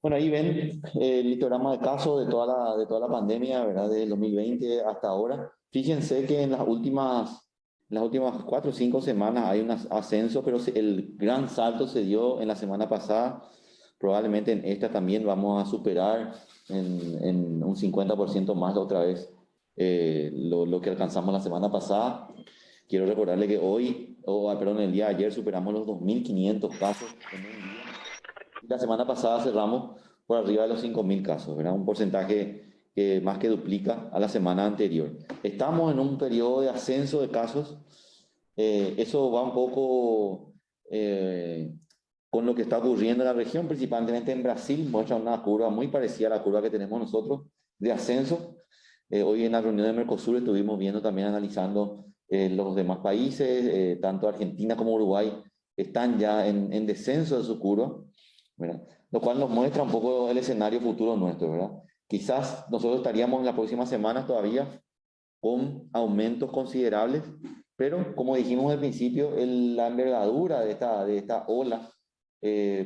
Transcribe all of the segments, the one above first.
Bueno, ahí ven el histograma de casos de toda la pandemia, ¿verdad? Desde el 2020 hasta ahora. Fíjense que en las últimas 4 o 5 semanas hay un ascenso, pero el gran salto se dio en la semana pasada. Probablemente en esta también vamos a superar en un 50% más otra vez lo que alcanzamos la semana pasada. Quiero recordarle que perdón, el día de ayer superamos los 2.500 casos en un día. La semana pasada cerramos por arriba de los 5.000 casos, ¿verdad? Un porcentaje que más que duplica a la semana anterior. Estamos en un periodo de ascenso de casos. Eso va un poco con lo que está ocurriendo en la región, principalmente en Brasil. Muestra una curva muy parecida a la curva que tenemos nosotros de ascenso. Hoy en la reunión de Mercosur estuvimos viendo también, analizando los demás países, tanto Argentina como Uruguay están ya en descenso de su curva, ¿verdad? Lo cual nos muestra un poco el escenario futuro nuestro, ¿verdad? Quizás nosotros estaríamos en las próximas semanas todavía con aumentos considerables, pero como dijimos al principio, la envergadura de esta ola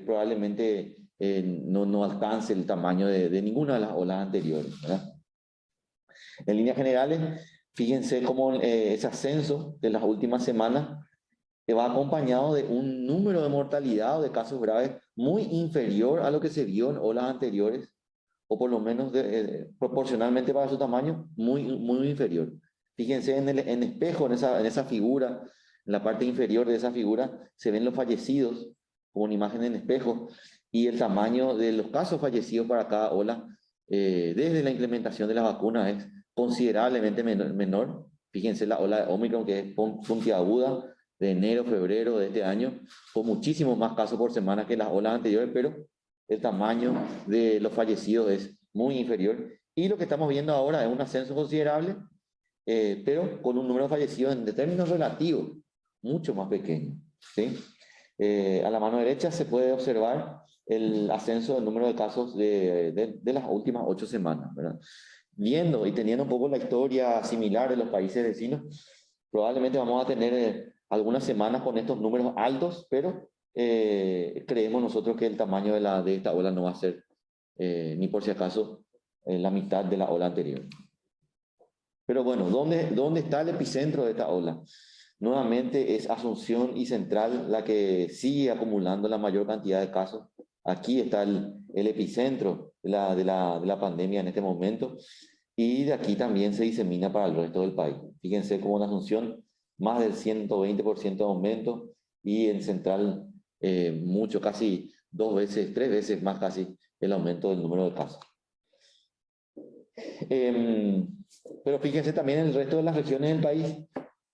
probablemente no alcance el tamaño de ninguna de las olas anteriores, ¿verdad? En líneas generales, fíjense cómo ese ascenso de las últimas semanas va acompañado de un número de mortalidad o de casos graves muy inferior a lo que se vio en olas anteriores, o por lo menos proporcionalmente para su tamaño, muy, muy inferior. Fíjense en espejo, en esa figura, en la parte inferior de esa figura, se ven los fallecidos, como una imagen en espejo, y el tamaño de los casos fallecidos para cada ola, desde la implementación de las vacunas, es considerablemente menor. Fíjense la ola de Omicron, que es puntiaguda, de enero, febrero de este año, con muchísimos más casos por semana que las olas anteriores, pero el tamaño de los fallecidos es muy inferior. Y lo que estamos viendo ahora es un ascenso considerable, pero con un número de fallecidos en términos relativos mucho más pequeño, ¿sí? A la mano derecha se puede observar el ascenso del número de casos de las últimas 8 semanas, ¿verdad? Viendo y teniendo un poco la historia similar de los países vecinos, probablemente vamos a tener algunas semanas con estos números altos, pero creemos nosotros que el tamaño de esta ola no va a ser ni por si acaso la mitad de la ola anterior. Pero bueno, ¿dónde está el epicentro de esta ola? Nuevamente es Asunción y Central la que sigue acumulando la mayor cantidad de casos. Aquí está el epicentro de la pandemia en este momento, y de aquí también se disemina para el resto del país. Fíjense cómo en Asunción más del 120% de aumento, y en Central mucho, casi 2 veces, 3 veces más casi el aumento del número de casos. Pero fíjense también en el resto de las regiones del país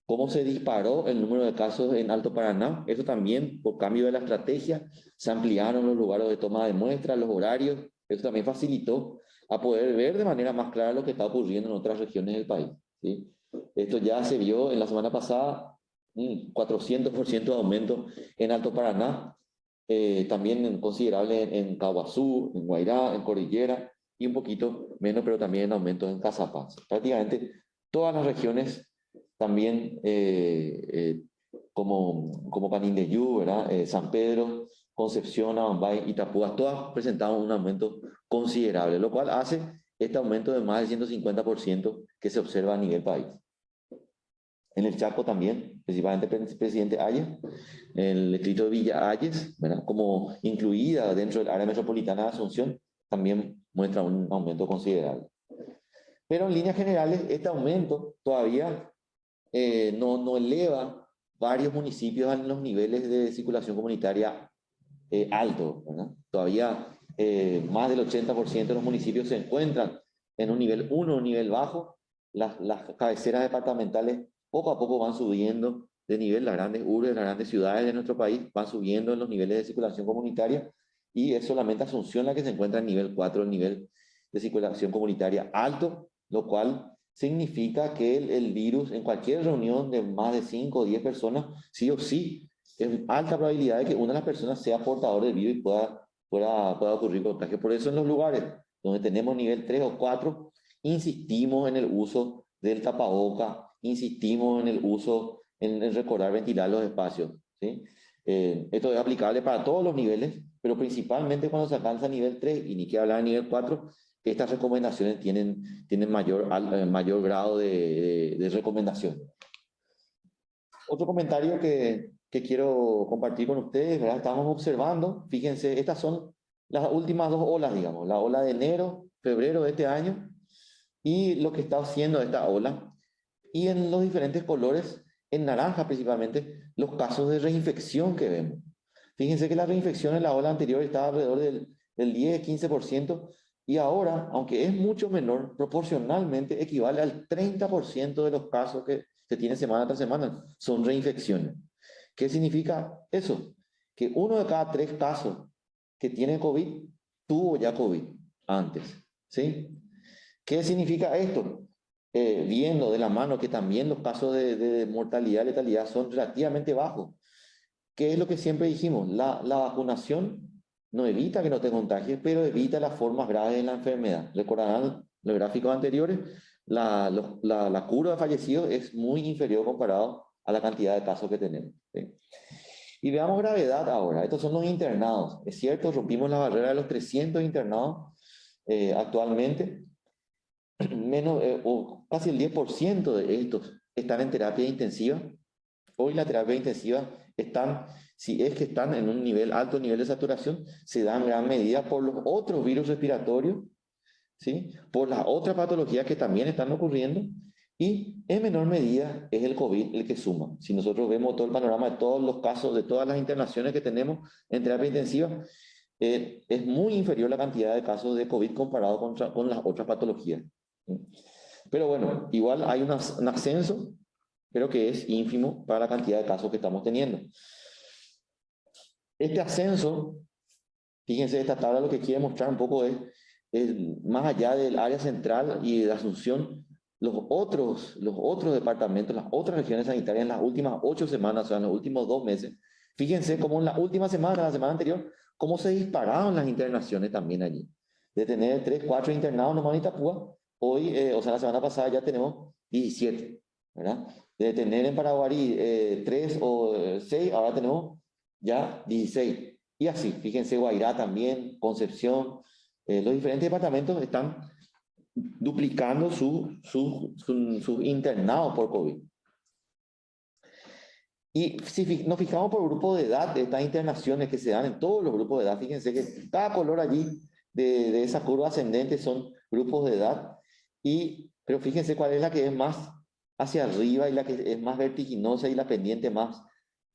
cómo se disparó el número de casos en Alto Paraná. Eso también, por cambio de la estrategia, se ampliaron los lugares de toma de muestras, los horarios. Eso también facilitó a poder ver de manera más clara lo que está ocurriendo en otras regiones del país, ¿sí? Esto ya se vio en la semana pasada, un 400% de aumento en Alto Paraná, también considerable en Caguazú, en Guairá, en Cordillera, y un poquito menos, pero también en aumento en Casapas. Prácticamente todas las regiones también, como Canindeyú, ¿verdad? San Pedro, Concepción, Amambay, Itapúa, todas presentaron un aumento considerable, lo cual hace este aumento de más del 150% que se observa a nivel país. En el Chaco también, principalmente Presidente Hayes, el distrito de Villa Hayes, ¿verdad? Como incluida dentro del área metropolitana de Asunción, también muestra un aumento considerable. Pero en líneas generales, este aumento todavía no eleva varios municipios a los niveles de circulación comunitaria altos, ¿verdad? Todavía más del 80% de los municipios se encuentran en un nivel 1, un nivel bajo. Las cabeceras departamentales poco a poco van subiendo de nivel. Las grandes urbes, las grandes ciudades de nuestro país van subiendo en los niveles de circulación comunitaria, y es solamente Asunción la que se encuentra en nivel 4, el nivel de circulación comunitaria alto, lo cual significa que el virus, en cualquier reunión de más de 5 o 10 personas, sí o sí, es alta probabilidad de que una de las personas sea portador del virus y pueda ocurrir contagio. Por eso en los lugares donde tenemos nivel 3 o 4, insistimos en el uso del tapaboca, insistimos en el uso, en recordar ventilar los espacios, ¿sí? Esto es aplicable para todos los niveles, pero principalmente cuando se alcanza nivel 3 y ni que hablar de nivel 4, estas recomendaciones tienen mayor grado de recomendación. Otro comentario que quiero compartir con ustedes, ¿verdad? Estamos observando, fíjense, estas son las últimas dos olas, digamos, la ola de enero, febrero de este año y lo que está haciendo esta ola. Y en los diferentes colores, en naranja principalmente, los casos de reinfección que vemos. Fíjense que la reinfección en la ola anterior estaba alrededor del 10-15%, y ahora, aunque es mucho menor, proporcionalmente equivale al 30% de los casos que se tiene semana tras semana, son reinfecciones. ¿Qué significa eso? Que uno de cada 3 casos que tiene COVID tuvo ya COVID antes, ¿sí? ¿Qué significa esto? Viendo de la mano que también los casos de mortalidad y letalidad son relativamente bajos. ¿Qué es lo que siempre dijimos? La vacunación no evita que no te contagies, pero evita las formas graves de la enfermedad. Recordarán los gráficos anteriores, la curva de fallecidos es muy inferior comparado a la cantidad de casos que tenemos, ¿sí? Y veamos gravedad ahora. Estos son los internados. Es cierto, rompimos la barrera de los 300 internados actualmente. O casi el 10% de estos están en terapia intensiva. Hoy la terapia intensiva si es que están en un alto nivel de saturación, se da en gran medida por los otros virus respiratorios, ¿sí? Por las otras patologías que también están ocurriendo, y en menor medida es el COVID el que suma. Si nosotros vemos todo el panorama de todos los casos, de todas las internaciones que tenemos en terapia intensiva, es muy inferior la cantidad de casos de COVID comparado con las otras patologías. Pero bueno, igual hay un ascenso, pero que es ínfimo para la cantidad de casos que estamos teniendo. Este ascenso, fíjense, esta tabla lo que quiere mostrar un poco es más allá del área central y de Asunción, los otros departamentos, las otras regiones sanitarias en las últimas 8 semanas, o sea, en los últimos 2 meses. Fíjense cómo en la última semana, la semana anterior, cómo se dispararon las internaciones también allí. De tener 3, 4 internados nomás en Itapúa, hoy, o sea, la semana pasada ya tenemos 17, ¿verdad? De tener en Paraguarí 3 o 6, ahora tenemos ya 16. Y así, fíjense, Guairá también, Concepción, los diferentes departamentos están duplicando sus internados por COVID. Y si nos fijamos por grupo de edad, de estas internaciones que se dan en todos los grupos de edad, fíjense que cada color allí de esa curva ascendente son grupos de edad, pero fíjense cuál es la que es más hacia arriba y la que es más vertiginosa y la pendiente más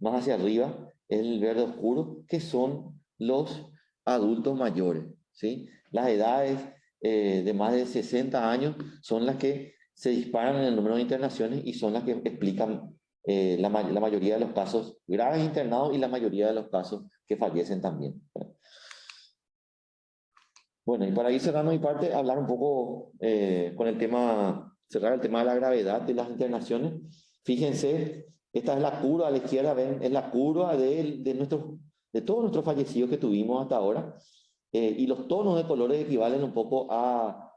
hacia arriba, es el verde oscuro, que son los adultos mayores, ¿sí? Las edades de más de 60 años son las que se disparan en el número de internaciones y son las que explican la mayoría de los casos graves internados y la mayoría de los casos que fallecen también. Bueno, y para ir cerrando mi parte, hablar un poco cerrar el tema de la gravedad de las internaciones. Fíjense, esta es la curva a la izquierda, ven, es la curva de todos nuestros fallecidos que tuvimos hasta ahora, y los tonos de colores equivalen un poco al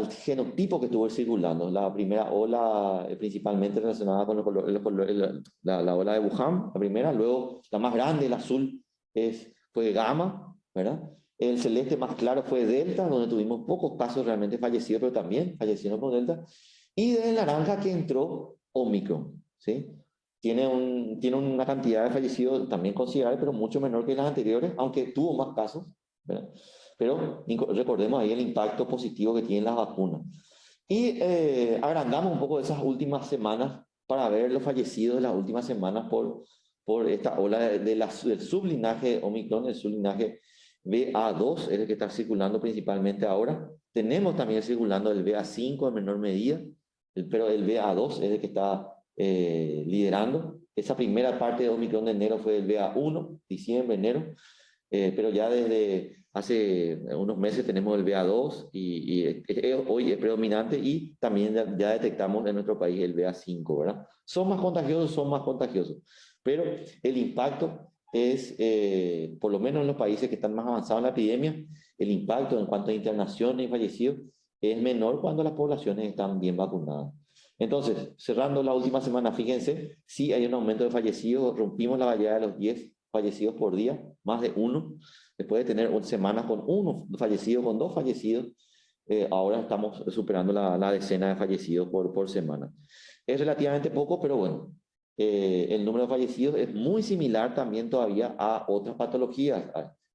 genotipo que estuvo circulando. La primera ola principalmente relacionada con la ola de Wuhan, la primera, luego la más grande, el azul, fue gamma, ¿verdad? El celeste más claro fue delta, donde tuvimos pocos casos realmente fallecidos, pero también fallecieron por delta. Y de naranja que entró Omicron, ¿sí? Tiene una cantidad de fallecidos también considerable, pero mucho menor que las anteriores, aunque tuvo más casos, ¿verdad? Pero recordemos ahí el impacto positivo que tienen las vacunas. Y agrandamos un poco esas últimas semanas para ver los fallecidos de las últimas semanas por esta ola del sublinaje Omicron, el sublinaje BA2, es el que está circulando principalmente ahora. Tenemos también circulando el BA5 en menor medida, pero el BA2 es el que está liderando. Esa primera parte de Omicron de enero fue el BA1, diciembre, enero, pero ya desde hace unos meses tenemos el BA2 y hoy es predominante, y también ya detectamos en nuestro país el BA5, ¿verdad? Son más contagiosos, pero el impacto es, por lo menos en los países que están más avanzados en la epidemia, el impacto en cuanto a internaciones y fallecidos es menor cuando las poblaciones están bien vacunadas. Entonces, cerrando la última semana, fíjense, sí hay un aumento de fallecidos, rompimos la barrera de los 10 fallecidos por día, más de uno. Después de tener semanas con uno fallecido, con dos fallecidos, ahora estamos superando la decena de fallecidos por semana. Es relativamente poco, pero bueno, el número de fallecidos es muy similar también todavía a otras patologías.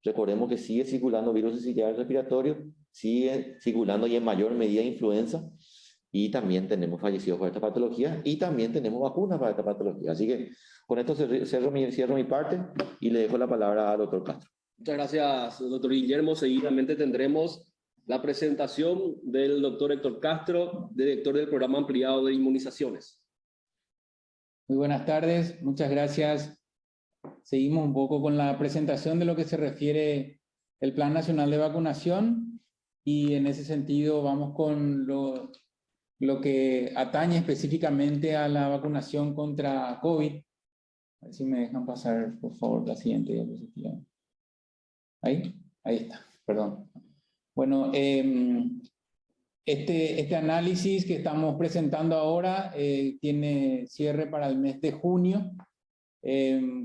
Recordemos que sigue circulando virus sincicial respiratorio, sigue circulando y en mayor medida influenza, y también tenemos fallecidos por esta patología y también tenemos vacunas para esta patología. Así que con esto cierro mi parte y le dejo la palabra al doctor Castro. Muchas gracias, doctor Guillermo. Seguidamente tendremos la presentación del doctor Héctor Castro, director del programa ampliado de inmunizaciones. Muy buenas tardes, muchas gracias. Seguimos un poco con la presentación de lo que se refiere el Plan Nacional de Vacunación, y en ese sentido vamos con lo que atañe específicamente a la vacunación contra COVID. A ver si me dejan pasar, por favor, la siguiente diapositiva. Ahí está, perdón. Bueno, este análisis que estamos presentando ahora tiene cierre para el mes de junio.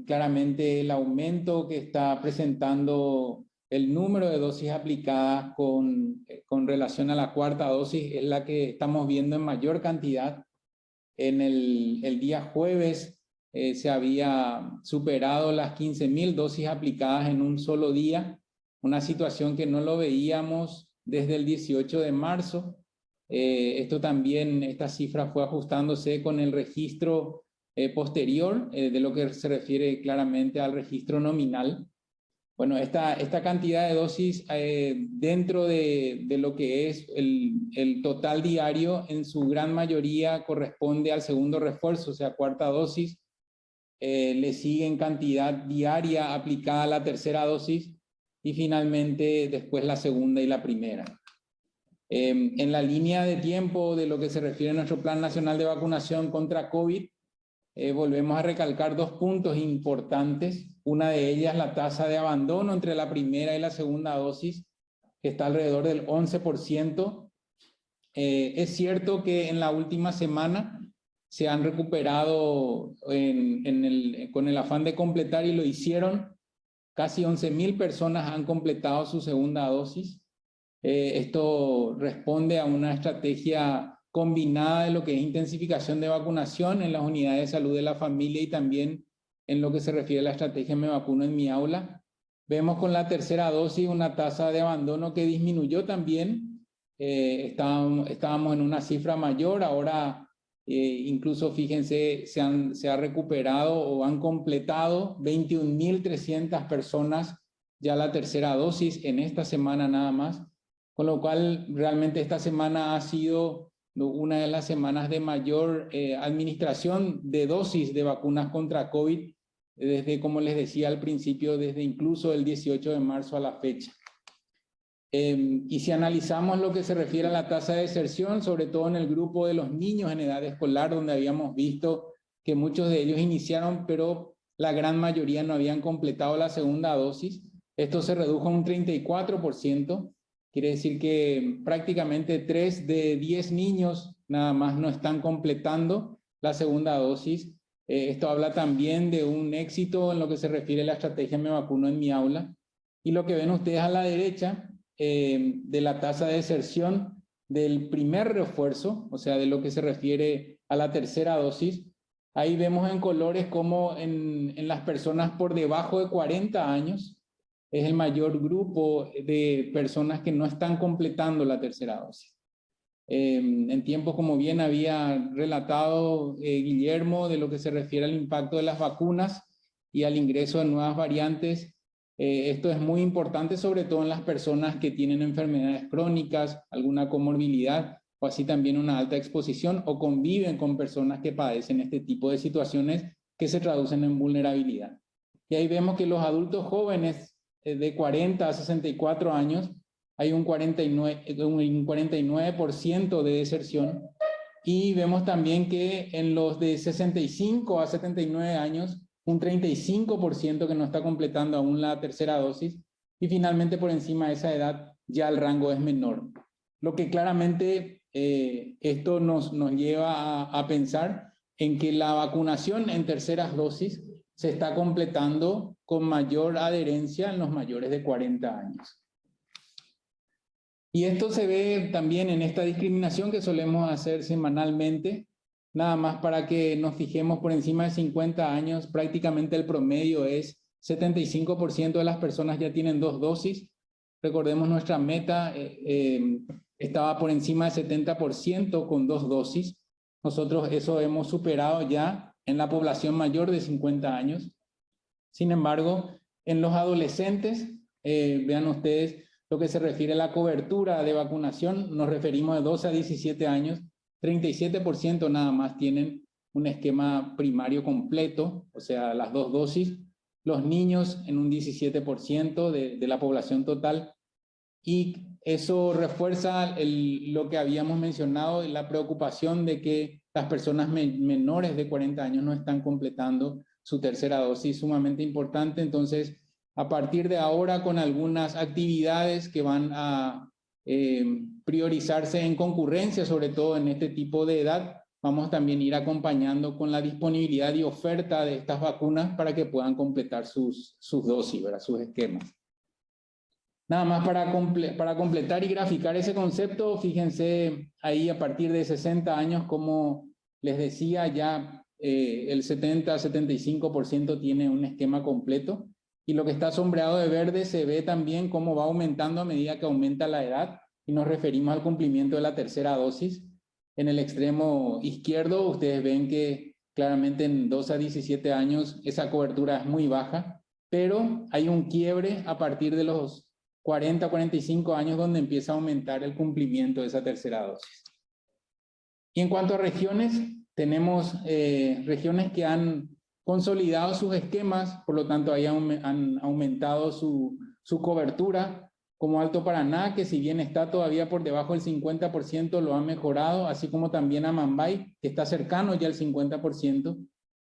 Claramente el aumento que está presentando el número de dosis aplicadas con relación a la cuarta dosis es la que estamos viendo en mayor cantidad. En el día jueves se había superado las 15.000 dosis aplicadas en un solo día, una situación que no lo veíamos desde el 18 de marzo. Esta cifra fue ajustándose con el registro posterior, de lo que se refiere claramente al registro nominal. Bueno, esta cantidad de dosis dentro de lo que es el total diario, en su gran mayoría corresponde al segundo refuerzo, o sea, cuarta dosis. Le sigue en cantidad diaria aplicada la tercera dosis y finalmente después la segunda y la primera. En la línea de tiempo de lo que se refiere a nuestro Plan Nacional de Vacunación contra COVID, volvemos a recalcar dos puntos importantes. Una de ellas, la tasa de abandono entre la primera y la segunda dosis, que está alrededor del 11%. Es cierto que en la última semana se han recuperado con el afán de completar, y lo hicieron. Casi 11.000 personas han completado su segunda dosis. Esto responde a una estrategia combinada de lo que es intensificación de vacunación en las unidades de salud de la familia y también en lo que se refiere a la estrategia Me Vacuno en mi aula. Vemos con la tercera dosis una tasa de abandono que disminuyó también. Estábamos en una cifra mayor, ahora incluso fíjense, se ha recuperado o han completado 21.300 personas ya la tercera dosis en esta semana nada más, con lo cual realmente esta semana ha sido una de las semanas de mayor administración de dosis de vacunas contra COVID, desde, como les decía al principio, desde incluso el 18 de marzo a la fecha. Y si analizamos lo que se refiere a la tasa de deserción, sobre todo en el grupo de los niños en edad escolar, donde habíamos visto que muchos de ellos iniciaron, pero la gran mayoría no habían completado la segunda dosis, esto se redujo a un 34%. Quiere decir que prácticamente 3 de 10 niños nada más no están completando la segunda dosis. Esto habla también de un éxito en lo que se refiere a la estrategia Me Vacuno en mi aula. Y lo que ven ustedes a la derecha, de la tasa de deserción del primer refuerzo, o sea, de lo que se refiere a la tercera dosis, ahí vemos en colores como en las personas por debajo de 40 años, es el mayor grupo de personas que no están completando la tercera dosis. En tiempos, como bien había relatado Guillermo, de lo que se refiere al impacto de las vacunas y al ingreso de nuevas variantes, esto es muy importante, sobre todo en las personas que tienen enfermedades crónicas, alguna comorbilidad, o así también una alta exposición, o conviven con personas que padecen este tipo de situaciones que se traducen en vulnerabilidad. Y ahí vemos que los adultos jóvenes de 40 a 64 años, hay un 49% de deserción, y vemos también que en los de 65 a 79 años, un 35% que no está completando aún la tercera dosis, y finalmente por encima de esa edad ya el rango es menor. Lo que claramente esto nos lleva a pensar en que la vacunación en terceras dosis se está completando con mayor adherencia en los mayores de 40 años. Y esto se ve también en esta discriminación que solemos hacer semanalmente, nada más para que nos fijemos por encima de 50 años, prácticamente el promedio es 75% de las personas ya tienen 2 dosis. Recordemos nuestra meta estaba por encima de 70% con 2 dosis. Nosotros eso hemos superado ya en la población mayor de 50 años. Sin embargo, en los adolescentes, vean ustedes lo que se refiere a la cobertura de vacunación, nos referimos de 12 a 17 años, 37% nada más tienen un esquema primario completo, o sea, las 2 dosis. Los niños en un 17% de la población total. Y eso refuerza lo que habíamos mencionado, la preocupación de que las personas menores de 40 años no están completando su tercera dosis, sumamente importante. Entonces, a partir de ahora, con algunas actividades que van a priorizarse en concurrencia, sobre todo en este tipo de edad, vamos también a ir acompañando con la disponibilidad y oferta de estas vacunas para que puedan completar sus dosis, ¿verdad? Sus esquemas. Nada más para completar y graficar ese concepto, fíjense ahí a partir de 60 años, como les decía, ya el 70-75% tiene un esquema completo. Y lo que está sombreado de verde se ve también cómo va aumentando a medida que aumenta la edad, y nos referimos al cumplimiento de la tercera dosis. En el extremo izquierdo ustedes ven que claramente en 12 a 17 años esa cobertura es muy baja, pero hay un quiebre a partir de los 40 a 45 años donde empieza a aumentar el cumplimiento de esa tercera dosis. Y en cuanto a regiones, tenemos regiones que han consolidado sus esquemas, por lo tanto ahí han aumentado su cobertura, como Alto Paraná, que si bien está todavía por debajo del 50%, lo ha mejorado, así como también Amambay, que está cercano ya al 50%,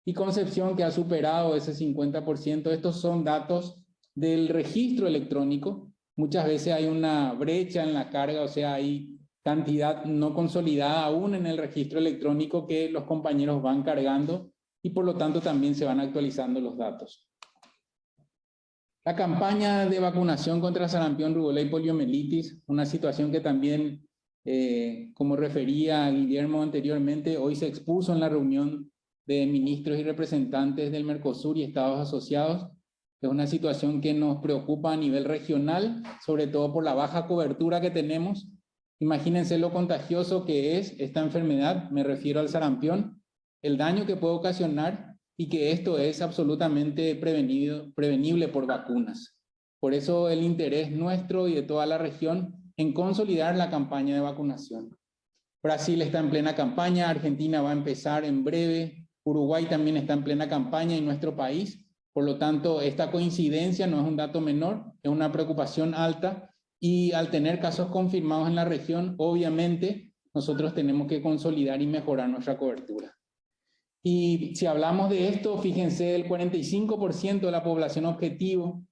y Concepción, que ha superado ese 50%. Estos son datos del registro electrónico. Muchas veces hay una brecha en la carga, o sea, hay cantidad no consolidada aún en el registro electrónico que los compañeros van cargando, y por lo tanto también se van actualizando los datos. La campaña de vacunación contra sarampión, rubéola y poliomielitis, una situación que también, como refería Guillermo anteriormente, hoy se expuso en la reunión de ministros y representantes del Mercosur y Estados asociados. Es una situación que nos preocupa a nivel regional, sobre todo por la baja cobertura que tenemos. Imagínense lo contagioso que es esta enfermedad, me refiero al sarampión, el daño que puede ocasionar, y que esto es absolutamente prevenible por vacunas. Por eso el interés nuestro y de toda la región en consolidar la campaña de vacunación. Brasil está en plena campaña, Argentina va a empezar en breve, Uruguay también está en plena campaña, y nuestro país. Por lo tanto, esta coincidencia no es un dato menor, es una preocupación alta, y al tener casos confirmados en la región, obviamente nosotros tenemos que consolidar y mejorar nuestra cobertura. Y si hablamos de esto, fíjense, el 45% de la población objetivo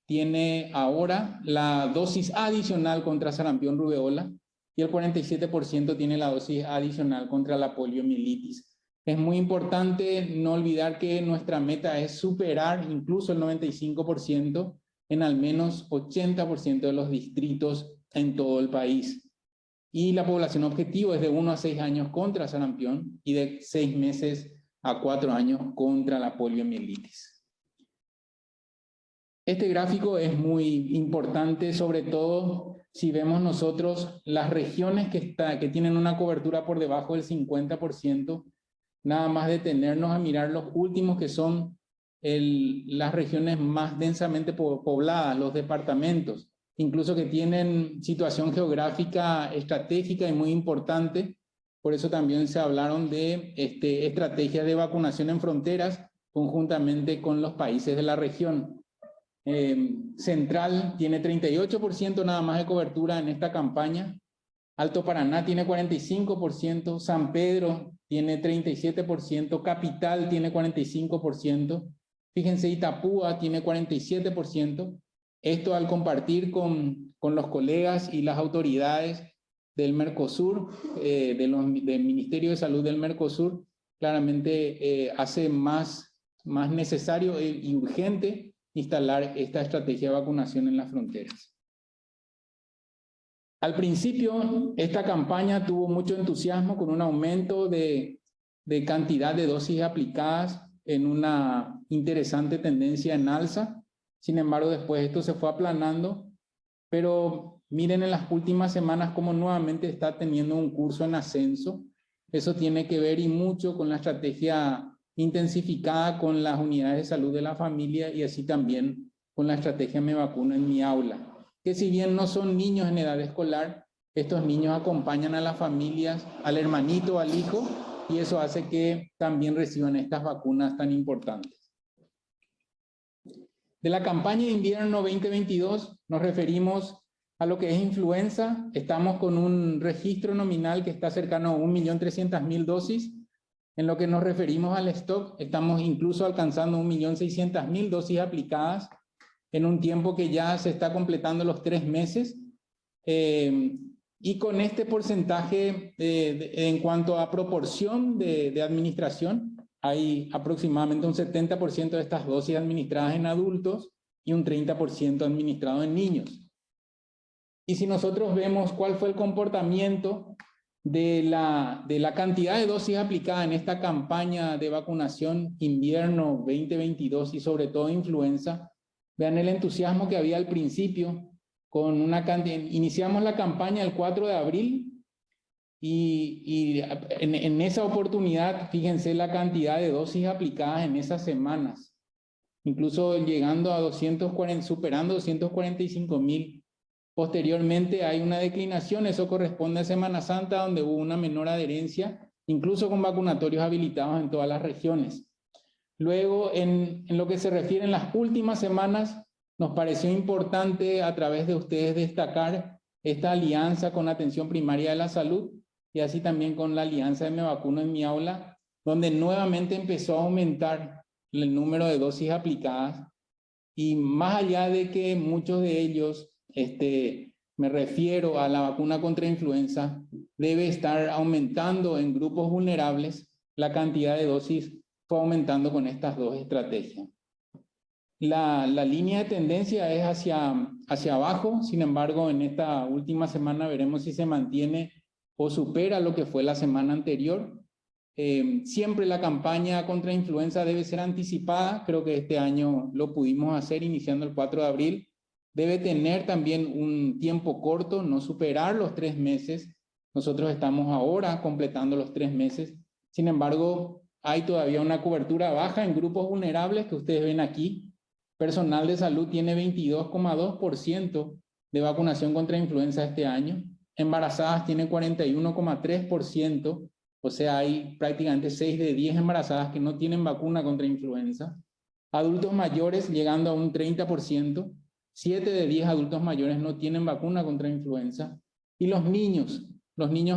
tiene ahora la dosis adicional contra sarampión rubéola, y el 47% tiene la dosis adicional contra la poliomielitis. Es muy importante no olvidar que nuestra meta es superar incluso el 95% en al menos 80% de los distritos en todo el país. Y la población objetivo es de 1 a 6 años contra sarampión y de 6 meses a 4 años contra la poliomielitis. Este gráfico es muy importante, sobre todo si vemos nosotros las regiones que tienen una cobertura por debajo del 50%, nada más detenernos a mirar los últimos, que son las regiones más densamente pobladas, los departamentos, incluso que tienen situación geográfica estratégica y muy importante. Por eso también se hablaron de estrategias de vacunación en fronteras conjuntamente con los países de la región. Central tiene 38% nada más de cobertura en esta campaña. Alto Paraná tiene 45%, San Pedro tiene 37%, Capital tiene 45%, fíjense, Itapúa tiene 47%. Esto al compartir con los colegas y las autoridades del Mercosur, del Ministerio de Salud del Mercosur, claramente hace más más necesario y urgente instalar esta estrategia de vacunación en las fronteras. Al principio, esta campaña tuvo mucho entusiasmo con un aumento de cantidad de dosis aplicadas en una interesante tendencia en alza. Sin embargo, después esto se fue aplanando, pero miren en las últimas semanas cómo nuevamente está teniendo un curso en ascenso. Eso tiene que ver y mucho con la estrategia intensificada con las unidades de salud de la familia y así también con la estrategia Me Vacuno en mi aula, que si bien no son niños en edad escolar, estos niños acompañan a las familias, al hermanito, al hijo, y eso hace que también reciban estas vacunas tan importantes. De la campaña de invierno 2022 nos referimos a lo que es influenza. Estamos con un registro nominal que está cercano a 1.300.000 dosis. En lo que nos referimos al stock, estamos incluso alcanzando 1.600.000 dosis aplicadas en un tiempo que ya se está completando los 3 meses. Y con este porcentaje en cuanto a proporción de administración, hay aproximadamente un 70% de estas dosis administradas en adultos y un 30% administrado en niños. Y si nosotros vemos cuál fue el comportamiento de la cantidad de dosis aplicadas en esta campaña de vacunación invierno 2022 y sobre todo influenza, vean el entusiasmo que había al principio. Iniciamos la campaña el 4 de abril y en esa oportunidad, fíjense la cantidad de dosis aplicadas en esas semanas, incluso llegando a superando 245.000. Posteriormente hay una declinación, eso corresponde a Semana Santa, donde hubo una menor adherencia, incluso con vacunatorios habilitados en todas las regiones. Luego, en lo que se refiere en las últimas semanas, nos pareció importante a través de ustedes destacar esta alianza con Atención Primaria de la Salud y así también con la alianza de Me Vacuno en mi aula, donde nuevamente empezó a aumentar el número de dosis aplicadas y más allá de que muchos de ellos, me refiero a la vacuna contra influenza, debe estar aumentando en grupos vulnerables, la cantidad de dosis fue aumentando con estas dos estrategias. La línea de tendencia es hacia abajo, sin embargo, en esta última semana veremos si se mantiene o supera lo que fue la semana anterior. Siempre la campaña contra influenza debe ser anticipada, creo que este año lo pudimos hacer iniciando el 4 de abril. Debe tener también un tiempo corto, no superar los 3 meses. Nosotros estamos ahora completando los 3 meses. Sin embargo, hay todavía una cobertura baja en grupos vulnerables que ustedes ven aquí. Personal de salud tiene 22,2% de vacunación contra influenza este año. Embarazadas tiene 41,3%. O sea, hay prácticamente 6 de 10 embarazadas que no tienen vacuna contra influenza. Adultos mayores llegando a un 30%. 7 de 10 adultos mayores no tienen vacuna contra influenza. Y los niños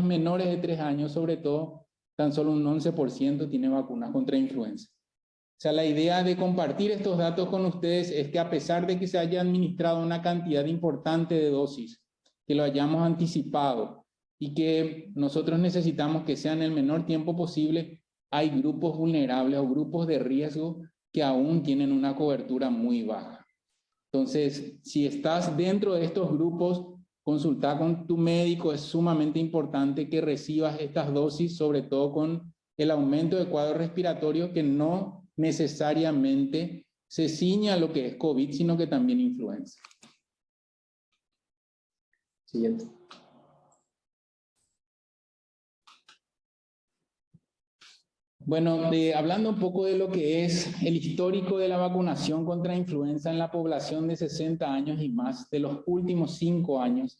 menores de 3 años, sobre todo, tan solo un 11% tiene vacunas contra influenza. O sea, la idea de compartir estos datos con ustedes es que a pesar de que se haya administrado una cantidad importante de dosis, que lo hayamos anticipado y que nosotros necesitamos que sea en el menor tiempo posible, hay grupos vulnerables o grupos de riesgo que aún tienen una cobertura muy baja. Entonces, si estás dentro de estos grupos, consultar con tu médico, es sumamente importante que recibas estas dosis, sobre todo con el aumento de cuadro respiratorio que no necesariamente se ciña a lo que es COVID, sino que también influenza. Siguiente. Bueno, hablando un poco de lo que es el histórico de la vacunación contra influenza en la población de 60 años y más, de los últimos 5 años,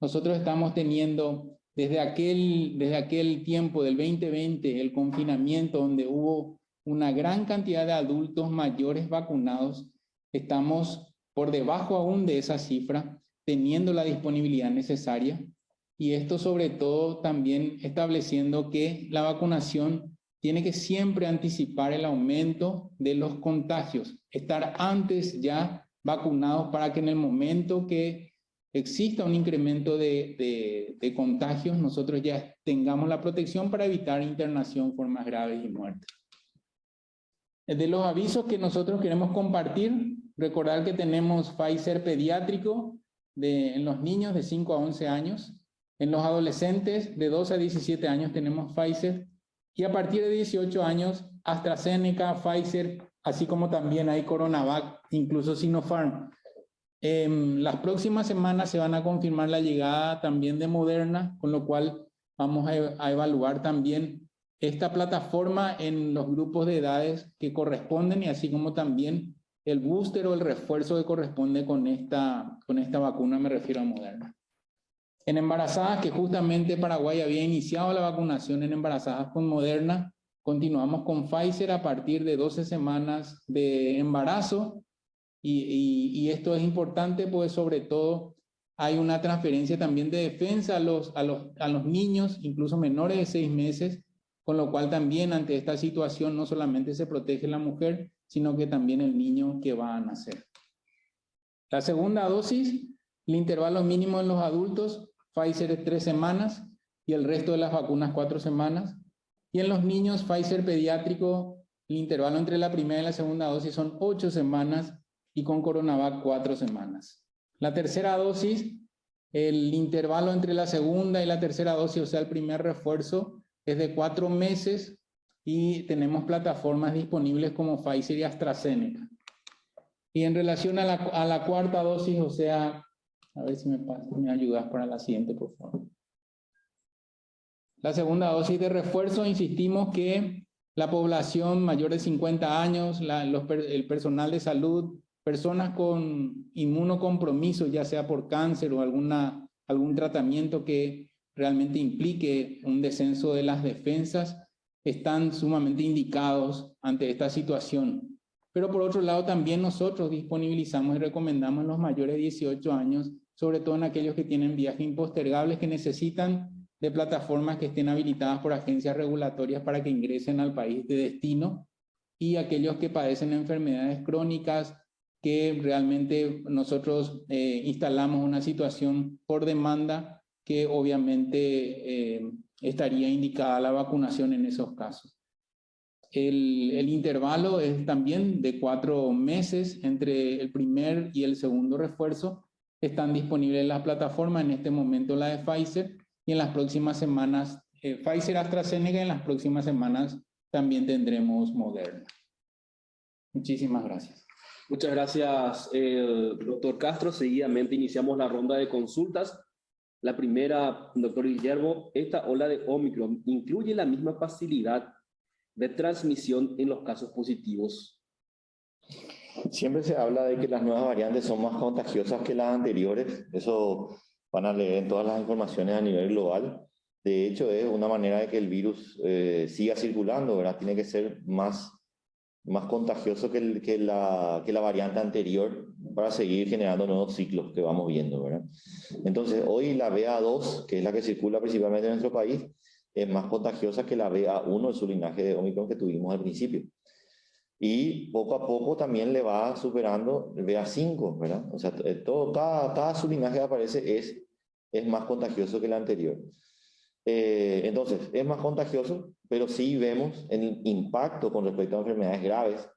nosotros estamos teniendo desde aquel tiempo del 2020, el confinamiento donde hubo una gran cantidad de adultos mayores vacunados, estamos por debajo aún de esa cifra, teniendo la disponibilidad necesaria, y esto sobre todo también estableciendo que la vacunación tiene que siempre anticipar el aumento de los contagios, estar antes ya vacunados para que en el momento que exista un incremento de contagios, nosotros ya tengamos la protección para evitar internación, formas graves y muertes. De los avisos que nosotros queremos compartir, recordar que tenemos Pfizer pediátrico en los niños de 5 a 11 años. En los adolescentes de 2 a 17 años tenemos Pfizer. Y a partir de 18 años, AstraZeneca, Pfizer, así como también hay CoronaVac, incluso Sinopharm. Las próximas semanas se van a confirmar la llegada también de Moderna, con lo cual vamos a evaluar también esta plataforma en los grupos de edades que corresponden y así como también el booster o el refuerzo que corresponde con esta vacuna, me refiero a Moderna. En embarazadas, que justamente Paraguay había iniciado la vacunación en embarazadas con Moderna, continuamos con Pfizer a partir de 12 semanas de embarazo. Y esto es importante, pues sobre todo hay una transferencia también de defensa a los niños, incluso menores de 6 meses, con lo cual también ante esta situación no solamente se protege la mujer, sino que también el niño que va a nacer. La segunda dosis, el intervalo mínimo en los adultos, Pfizer es 3 semanas y el resto de las vacunas 4 semanas. Y en los niños, Pfizer pediátrico, el intervalo entre la primera y la segunda dosis son 8 semanas y con CoronaVac 4 semanas. La tercera dosis, el intervalo entre la segunda y la tercera dosis, o sea, el primer refuerzo, es de 4 meses y tenemos plataformas disponibles como Pfizer y AstraZeneca. Y en relación a la cuarta dosis, o sea, a ver si me ayudas para la siguiente, por favor. La segunda dosis de refuerzo, insistimos que la población mayor de 50 años, el personal de salud, personas con inmunocompromiso, ya sea por cáncer o algún tratamiento que realmente implique un descenso de las defensas, están sumamente indicados ante esta situación. Pero por otro lado, también nosotros disponibilizamos y recomendamos a los mayores de 18 años, sobre todo en aquellos que tienen viajes impostergables, que necesitan de plataformas que estén habilitadas por agencias regulatorias para que ingresen al país de destino, y aquellos que padecen enfermedades crónicas, que realmente nosotros instalamos una situación por demanda que obviamente estaría indicada la vacunación en esos casos. El intervalo es también de 4 meses entre el primer y el segundo refuerzo. Están disponibles en las plataformas, en este momento la de Pfizer, y en las próximas semanas Pfizer, AstraZeneca, y en las próximas semanas también tendremos Moderna. Muchísimas gracias. Muchas gracias, doctor Castro. Seguidamente iniciamos la ronda de consultas. La primera, doctor Guillermo, ¿esta ola de Omicron incluye la misma facilidad de transmisión en los casos positivos? Siempre se habla de que las nuevas variantes son más contagiosas que las anteriores. Eso van a leer en todas las informaciones a nivel global. De hecho, es una manera de que el virus siga circulando, ¿verdad? Tiene que ser más contagioso que la variante anterior para seguir generando nuevos ciclos que vamos viendo, ¿verdad? Entonces, hoy la BA2, que es la que circula principalmente en nuestro país, es más contagiosa que la BA1, el sublinaje de Omicron que tuvimos al principio. Y poco a poco también le va superando el BA5, ¿verdad? O sea, cada sublinaje que aparece es más contagioso que el anterior. Entonces, es más contagioso, pero sí vemos el impacto con respecto a enfermedades graves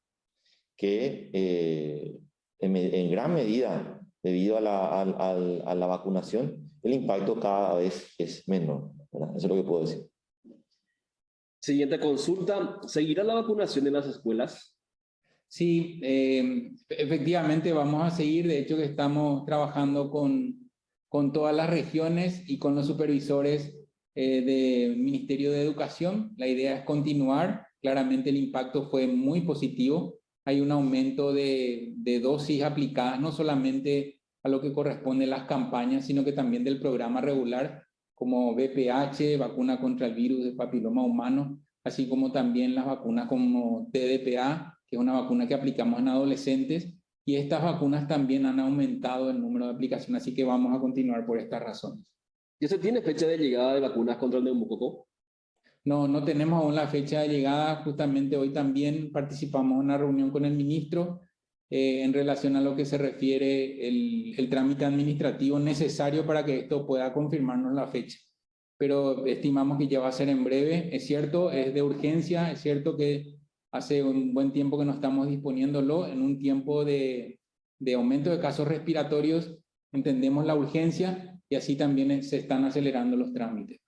que en gran medida, debido a la vacunación, el impacto cada vez es menor, ¿verdad? Eso es lo que puedo decir. Siguiente consulta, ¿seguirá la vacunación en las escuelas? Sí, efectivamente vamos a seguir. De hecho, que estamos trabajando con todas las regiones y con los supervisores del Ministerio de Educación. La idea es continuar. Claramente el impacto fue muy positivo. Hay un aumento de dosis aplicadas, no solamente a lo que corresponde a las campañas, sino que también del programa regular, como VPH, vacuna contra el virus del papiloma humano, así como también las vacunas como TDPA, que es una vacuna que aplicamos en adolescentes, y estas vacunas también han aumentado el número de aplicaciones, así que vamos a continuar por estas razones. ¿Ya se tiene fecha de llegada de vacunas contra el neumococo? No tenemos aún la fecha de llegada. Justamente hoy también participamos en una reunión con el ministro en relación a lo que se refiere el trámite administrativo necesario para que esto pueda confirmarnos la fecha. Pero estimamos que ya va a ser en breve. Es cierto, es de urgencia, es cierto que hace un buen tiempo que no estamos disponiéndolo en un tiempo de aumento de casos respiratorios. Entendemos la urgencia y así también se están acelerando los trámites.